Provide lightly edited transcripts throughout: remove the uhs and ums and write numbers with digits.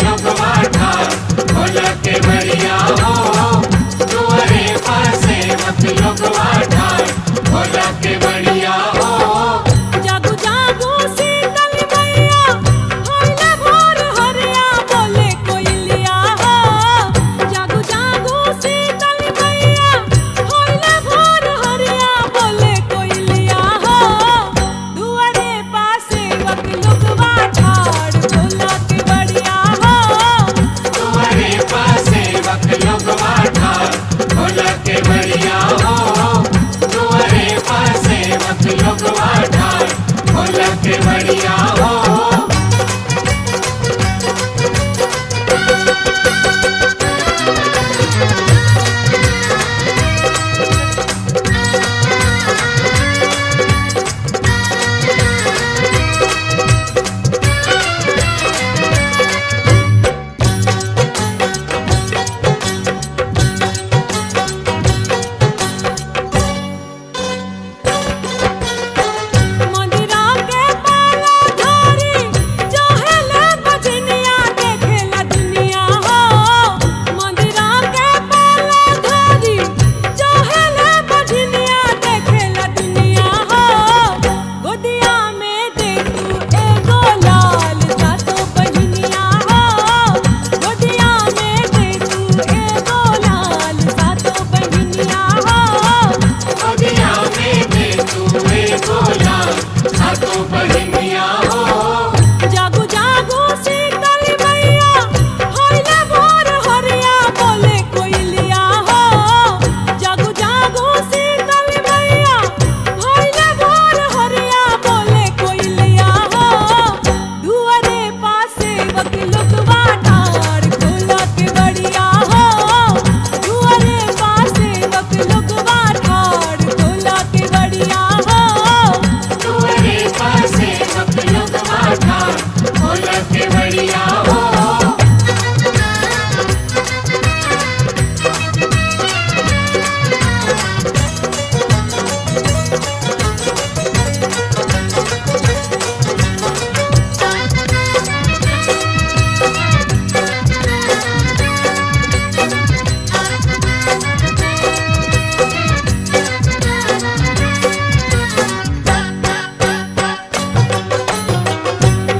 लोगवा ठाड़ भोला के बढ़िया हो। दुआरे पर सेवक लोगवा ठाड़ भोला के बढ़िया हो। जागू जागू शीतल मैया होइला भोर हरिया बोले कोइलिया हो। जागू जागू शीतल मैया होइला भोर हरिया बोले कोइलिया हो। दुआरे पासे वक लोगवा ठाड़ भोला के बढ़िया हो। दुआरे पर सेवक लोगवा ठाड़ भोला के बढ़िया हो। दुआरे पर सेवक लोगवा ठाड़ भोला के बढ़िया हो। मंदिरा के पाला धारी जोहेले बजनिया देखेला दुनिया हो। मंदिरा के पाला धारी जोहेले बजनिया देखेला दुनिया हो। गोदिया में दे तू एगो लाल सातो बहिनिया हो। गोदिया में दे तू एगो लाल सातो बहिनिया हो। गोदिया में दे तू एगो लाल सातो बहिनिया हो। जागू जागू शीतल मैया होइला भोर हरिया बोले कोइलिया हो। जागू जागू शीतल मैया होइला भोर हरिया बोले कोइलिया हो। दुआरे पासे वक लोगवा ठाड़ भोला के बढ़िया हो। दुआरे पासे वक लोगवा ठाड़ भोला के बढ़िया हो। दुआरे पर सेवक लोगवा ठाड़ भोला के बढ़िया हो।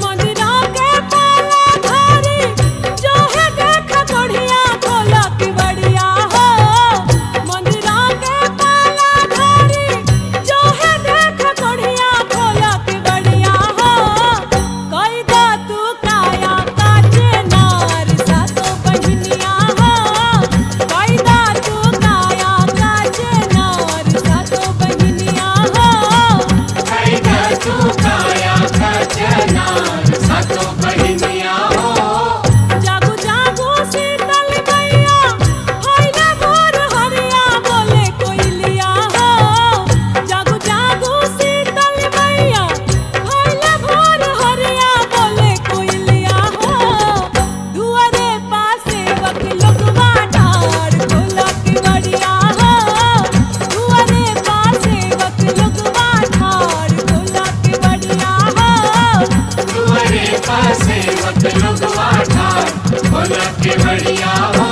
मंदिरा के पाला धारी जोहे देखा बढ़िया भोला के बढ़िया हो। मंदिरा के पाला धारी जोहे देखा बढ़िया भोला के बढ़िया हो। कईदा तू काया काचे नार सातो बहिनिया हो। कईदा तू काया काचे नार सातो बहिनिया हो। कैदा तू काया खचनार सातो बहिनिया हो। जागू जागू शीतल मैया होइला भोर हरिया बोले कोइलिया हो। जागू जागू शीतल मैया होइला भोर हरिया बोले कोइलिया हो। दुआरे पासे वक लोगवा ठाड़ भोला के बढ़िया हो। दुआरे पासे वक लोगवा ठाड़ भोला के बढ़िया हो। दुआरे पर सेवक लोगवा ठाड़ भोला के बढ़िया हो।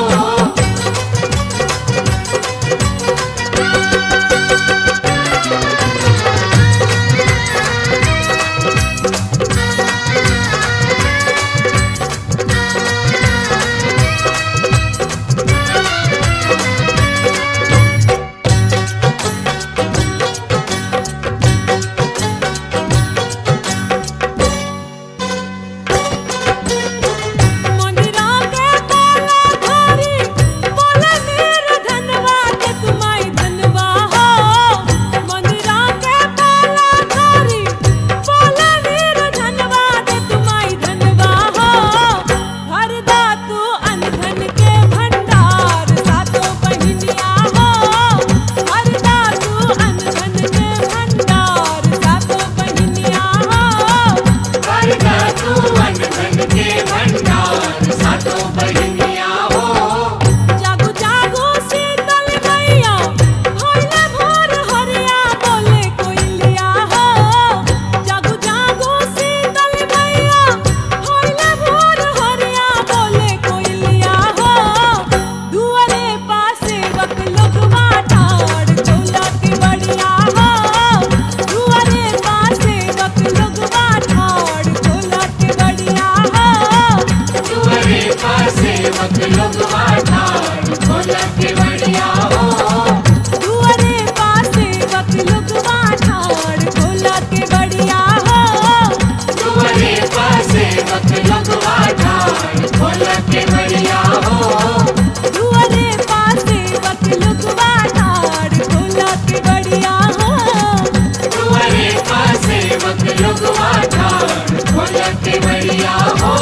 मंदिरा के पाला सेवक लोग ठाड़ खोल के बढ़िया हो दुआरे पासे वक लुगवा ठाड़ खोला के बढ़िया हो दुआरे पासे वक लोग ठाड़ खोल के बढ़िया हो दुआरे पासे वक लुगवा ठाड़ खोला के बढ़िया हो दुआरे पासे वक लोग ठाड़ खोल के बढ़िया हो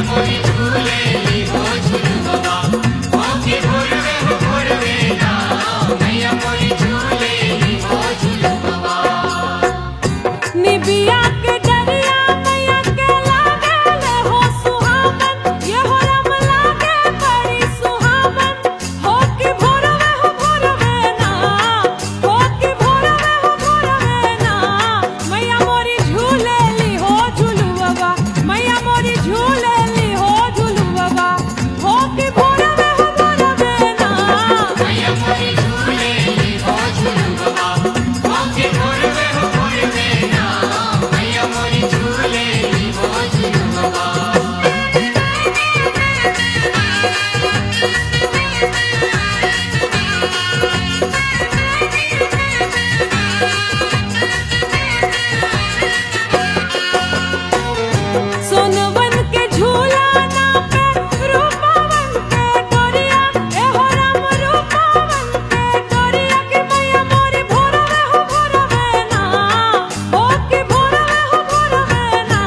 मोरी झूले ली हो झुलुआ हो के भोरवे हो भोरवे ना मैया मोरी झूले ली हो झुलुआ निबिया के डरिया मैया के लागल हो सुहावन ये हो रम लागे बड़ी सुहावन हो के भोरवे हो भोरवे ना हो के भोरवे हो भोरवे ना मैया मोरी झूले ली हो झुलुआ मैया मोरी झूले ली हो झुलुआ हो के भोरवे हो भोरवे ना मैया मोरी झूले ली हो झुलुआ हो के भोरवे हो भोरवे ना मैया मोरी झूले ली हो झुलुआ सोनवन के झूला ना पे रूपावन के डोरिया ए हो राम रूपावन के डोरिया की मैया मोरी भोरवे हो भोरवे ना हो के भोरवे हो भोरवे ना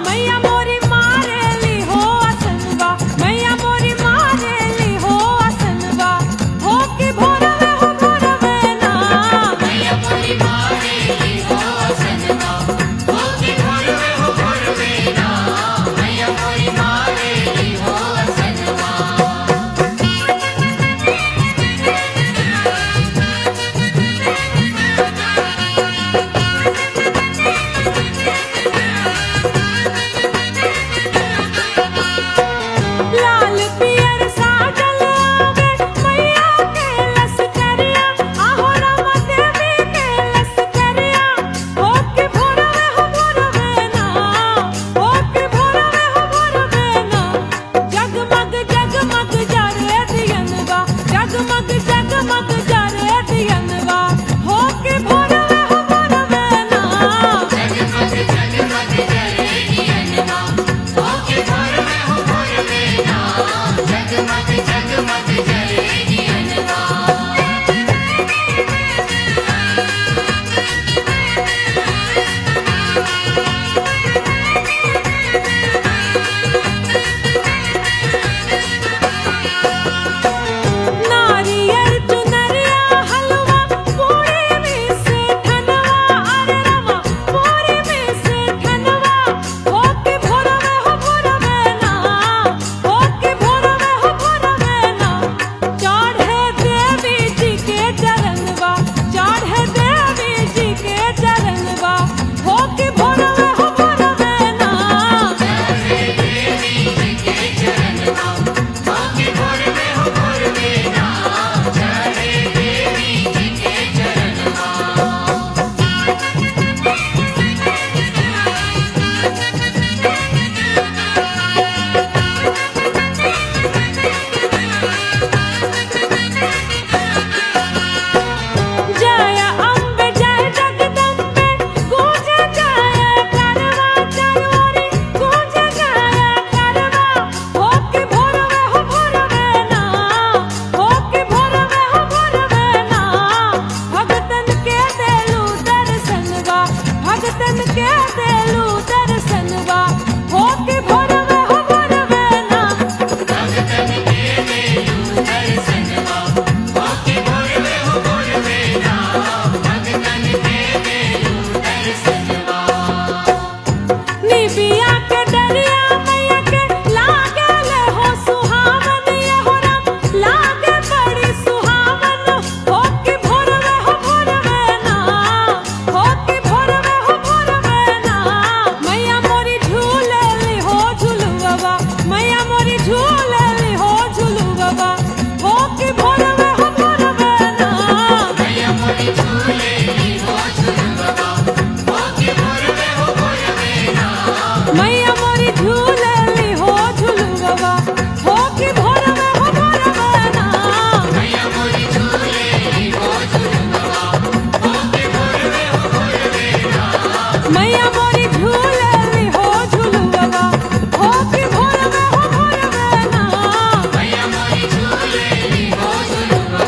मैया मोरी मारेली हो असनवा मैया मोरी मारेली हो असनवा हो के भोरवे हो भोरवे ना मैया मोरी मारेली हो सजना हो के भोरवे हो भोरवे ना मैया मोरी मारेली हो सजना लाल पियर साजल आवे मैया के लसकरिया आहो राम देवी के लसकरिया हो के भोरवे हो भोरवे ना हो के भोरवे हो भोरवे ना जगमग जगमग जरे दियनवा जगमग जगमग जरे दियनवा हो के भोरवे हो भोरवे ना जगमग जगमग जलेगी अनवा हो के भोरवे हो भोरवे ना जगमग जगमग जलेगी अनवा नारियल चुनरिया हलवा पूरी मिस ठनवा अरे रवा पूरी मिस ठनवा हो के भोरवे हो भोरवे ना हो के भोरवे हो भोरवे ना चढ़े देवी जी के चरणवा चढ़े देवी जी के चरणवा हो के भोरवे हो भोरवे ना चढ़े देवी जी के चरणवा हो के भोरवे हो भोरवे ना चढ़े देवी जी के चरणवा जय अम्बे जय जगदम्बे गूंजे जय करवा चरोरी गूंजे जय करवा हो के भोरवे हो भोरवे ना हो के भोरवे हो भोरवे ना भगतन के देलू दर्शनवा भगतन के देलू दर्शनवा हो के भोरवे हो भोरवे ना भगतन के देलू दर्शनवा हो के भोरवे हो भोरवे ना भगतन के देलू दर्शनवा निबिया के डरिया मैया के लागल हो सुहावन ये हो राम लागे बड़ी सुहावन हो के भोरवे हो भोरवे ना हो के भोरवे हो भोरवे ना मैया मोरी झूले ली हो झुलुआ मैया मोरी झूले ली हो झुलुआ हो के भोरवे हो भोरवे ना मैया मोरी झूले ली हो झुलुआ हो के भोरवे हो भोरवे ना मैया मोरी झूले ली हो झुलुआ हो के भोरवे हो भोरवे ना मैया मोरी झूले ली हो झुलुआ हो के भोरवे हो भोरवे ना मैया मोरी झूले ली हो झुलुआ हो के भोरवे हो भोरवे ना मैया मोरी झूले ली हो झुलुआ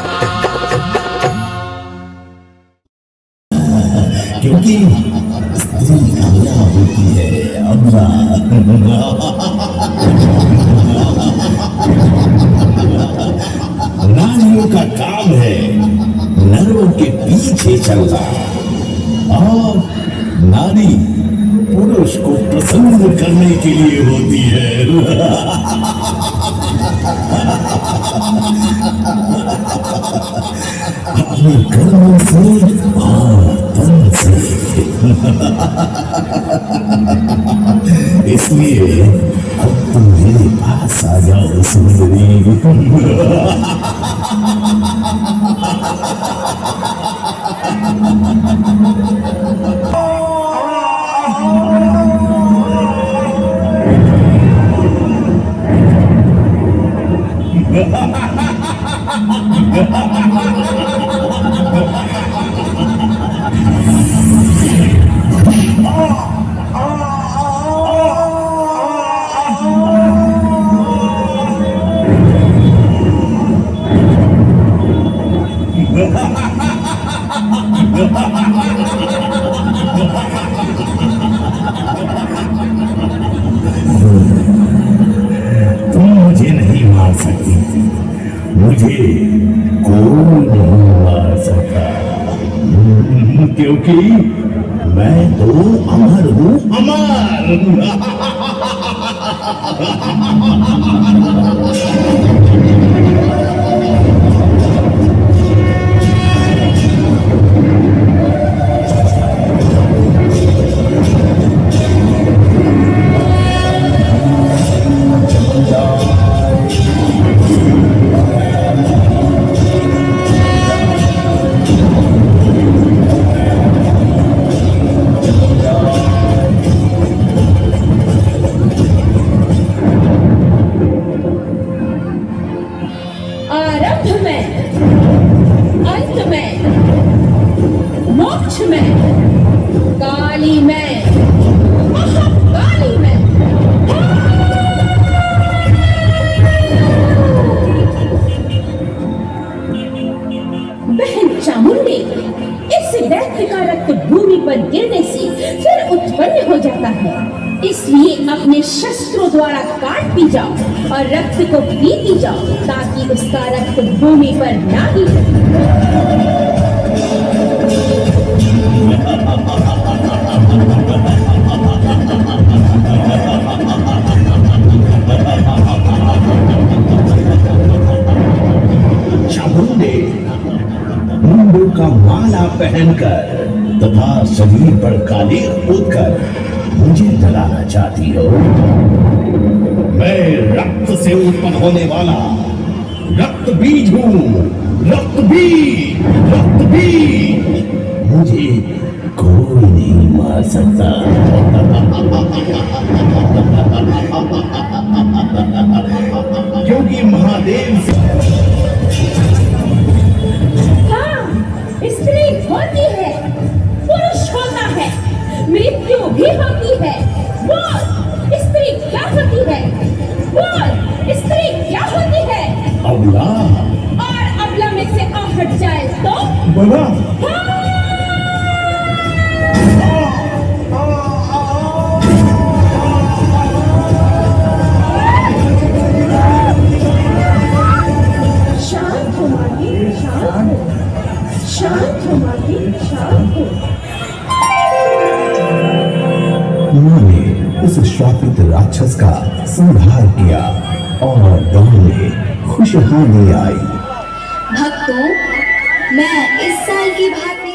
क्योंकि स्त्री कामयाब होती है अम्मा पीछे चलना। और नारी पुरुष को प्रसन्न करने के लिए होती है। अपने कर्मों से और तन से। इसलिए अब तुम मेरे पास आ जाओ सुंदरी। तुम मुझे नहीं मार सकती, मुझे कोई नहीं मार सकता, क्योंकि मैं तो अमर हूँ, अमर। आरंभ में, अंत में, मोक्ष में, काली में, महाकाली में। बहन चामुंडी, इस दैत्य का रक्त भूमि पर गिरने से फिर उत्पन्न हो जाता है, इसलिए अपने शस्त्रों द्वारा काटती जाओ और रक्त को पीती जाओ ताकि उसका रक्त भूमि पर ना गिरे। चामुंडे मुंडू का माला पहनकर तथा शरीर पर काले पोतकर मुझे जलाना चाहती हो। मैं रक्त से उत्पन्न होने वाला रक्त बीज हूँ, रक्त बीज, रक्त बीज। मुझे कोई नहीं मार सकता। क्योंकि महादेव स्त्री होती है, पुरुष होता है, मृत्यु भी होती है। बोल, स्त्री क्या होती है? बोल, स्त्री क्या होती है? अबला। और अबला में से आ हट जाए तो बना। शांत हो माही, शांत हो, शांत हो माही, शांत हो। माँ ने उस श्रापित राक्षस का संहार किया और गांव में खुशहाली आई। भक्तों, मैं इस साल की भांति